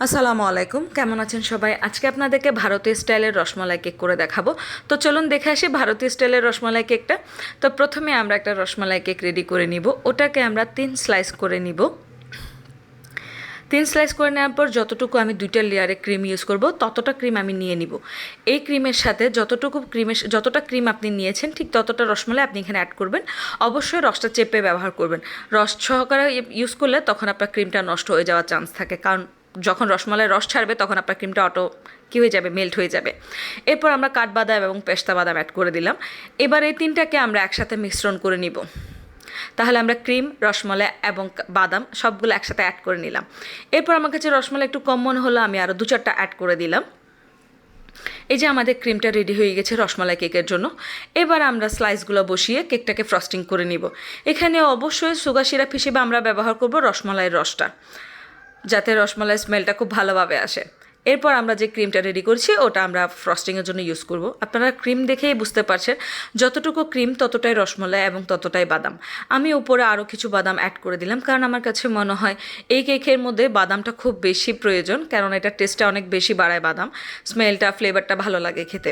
আসসালামু আলাইকুম, কেমন আছেন সবাই? আজকে আপনাদেরকে ভারতীয় স্টাইলের রসমালাই কেক করে দেখাবো। তো চলুন দেখে আসি ভারতীয় স্টাইলের রসমালাই কেকটা। তো প্রথমে আমরা একটা রসমালাই কেক রেডি করে নিব। ওটাকে আমরা 3 স্লাইস করে নিব। 3 স্লাইস করে নেওয়ার পর যতটুকু আমি 2টা লেয়ারে ক্রিম ইউজ করব ততটা ক্রিম আমি নিয়ে নিব। এই ক্রিমের সাথে যতটা ক্রিম আপনি নিয়েছেন ঠিক ততটা রসমালাই আপনি এখানে অ্যাড করবেন। অবশ্যই রসটা চেপে ব্যবহার করবেন। রস সহকারে ইউজ করলে তখন আপনার ক্রিমটা নষ্ট হয়ে যাওয়ার চান্স থাকে, কারণ যখন রসমালাই রস ছাড়বে তখন আপনার ক্রিমটা কী হয়ে যাবে, মেল্ট হয়ে যাবে। এরপর আমরা কাঠবাদাম এবং পেস্তা বাদাম অ্যাড করে দিলাম। এবার এই তিনটাকে আমরা একসাথে মিশ্রণ করে নিব। তাহলে আমরা ক্রিম, রসমালাই এবং বাদাম সবগুলো একসাথে অ্যাড করে নিলাম। এরপর আমার কাছে রসমালাই একটু কম মনে হলো, আমি আরও 2-4টা অ্যাড করে দিলাম। এই যে আমাদের ক্রিমটা রেডি হয়ে গেছে রসমালাই কেকের জন্য। এবার আমরা স্লাইসগুলো বসিয়ে কেকটাকে ফ্রস্টিং করে নিব। এখানে অবশ্যই সুগার সিরাপ হিসেবে আমরা ব্যবহার করব রসমালাইয়ের রসটা, যাতে রসমালাই স্মেলটা খুব ভালোভাবে আসে। এরপর আমরা যে ক্রিমটা রেডি করছি ওটা আমরা ফ্রস্টিংয়ের জন্য ইউজ করব। আপনারা ক্রিম দেখেই বুঝতে পারছেন যতটুকু ক্রিম ততটাই রসমালাই এবং ততটাই বাদাম। আমি উপরে আরও কিছু বাদাম অ্যাড করে দিলাম, কারণ আমার কাছে মনে হয় এই কেকের মধ্যে বাদামটা খুব বেশি প্রয়োজন, কারণ এটা টেস্টটা অনেক বেশি বাড়ায় বাদাম, স্মেলটা, ফ্লেভারটা ভালো লাগে খেতে।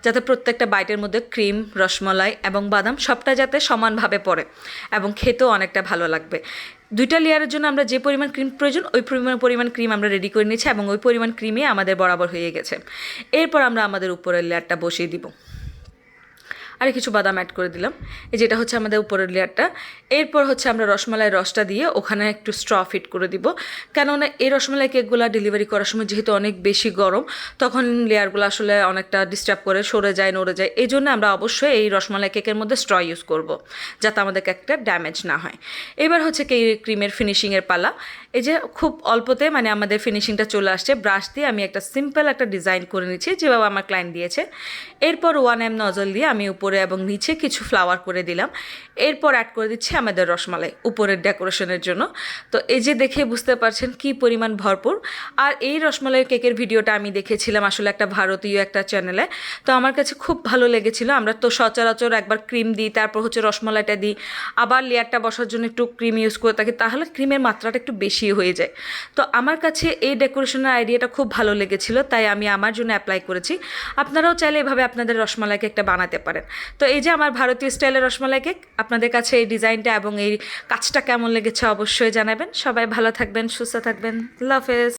যাতে প্রত্যেকটা বাইটের মধ্যে ক্রিম, রসমালাই এবং বাদাম সবটা যাতে সমানভাবে পড়ে এবং খেতেও অনেকটা ভালো লাগবে। 2টা লেয়ারের জন্য আমরা যে পরিমাণ ক্রিম প্রয়োজন ওই পরিমাণ ক্রিম আমরা রেডি করে নিয়েছি এবং ওই পরিমাণ ক্রিমই আমাদের বরাবর হয়ে গেছে। এরপর আমরা আমাদের উপরের লেয়ারটা বসিয়ে দিব। আর কিছু বাদাম অ্যাড করে দিলাম। এই যেটা হচ্ছে আমাদের উপরের লেয়ারটা। এরপর হচ্ছে আমরা রসমালাই রসটা দিয়ে ওখানে একটু স্ট্র ফিট করে দিব, কেননা এই রসমালাই কেকগুলো ডেলিভারি করার সময় যেহেতু অনেক বেশি গরম, তখন লেয়ারগুলো আসলে অনেকটা ডিস্টার্ব করে, সরে যায়, নড়ে যায়। এই জন্য আমরা অবশ্যই এই রসমালাই কেকের মধ্যে স্ট্র ইউজ করব, যাতে আমাদের কেকটা ড্যামেজ না হয়। এবার হচ্ছে ক্রিমের ফিনিশিংয়ের পালা। এই যে খুব অল্পতে আমাদের ফিনিশিংটা চলে আসছে। ব্রাশ দিয়ে আমি একটা সিম্পল একটা ডিজাইন করে নিচ্ছি, যেভাবে আমার ক্লায়েন্ট দিয়েছে। এরপর 1M নজল দিয়ে আমি উপরে এবং নিচে কিছু ফ্লাওয়ার করে দিলাম। এরপর অ্যাড করে দিচ্ছি আমাদের রসমালাই উপরের ডেকোরেশনের জন্য। তো এই যে দেখে বুঝতে পারছেন কি পরিমাণ ভরপুর। আর এই রসমালাই কেকের ভিডিওটা আমি দেখেছিলাম আসলে একটা ভারতীয় একটা চ্যানেলে। তো আমার কাছে খুব ভালো লেগেছিল। আমরা তো সচরাচর একবার ক্রিম দিই, তারপর হচ্ছে রসমালাইটা দিই, আবার লেয়ারটা বসার জন্য একটু ক্রিম ইউজ করে থাকি, তাহলে ক্রিমের মাত্রাটা একটু বেশি হয়ে যায়। তো আমার কাছে এই ডেকোরেশনের আইডিয়াটা খুব ভালো লেগেছিল, তাই আমি আমার জন্য অ্যাপ্লাই করেছি। আপনারাও চাইলে এভাবে আপনাদের রসমালাই কেকটা বানাতে পারেন। তো এই যে আমার ভারতীয় স্টাইলের রসমালাই কেক, আপনাদের কাছে এই ডিজাইনটা এবং এই কাজটা কেমন লেগেছে অবশ্যই জানাবেন। সবাই ভালো থাকবেন, সুস্থ থাকবেন। আল্লাহ হাফেজ।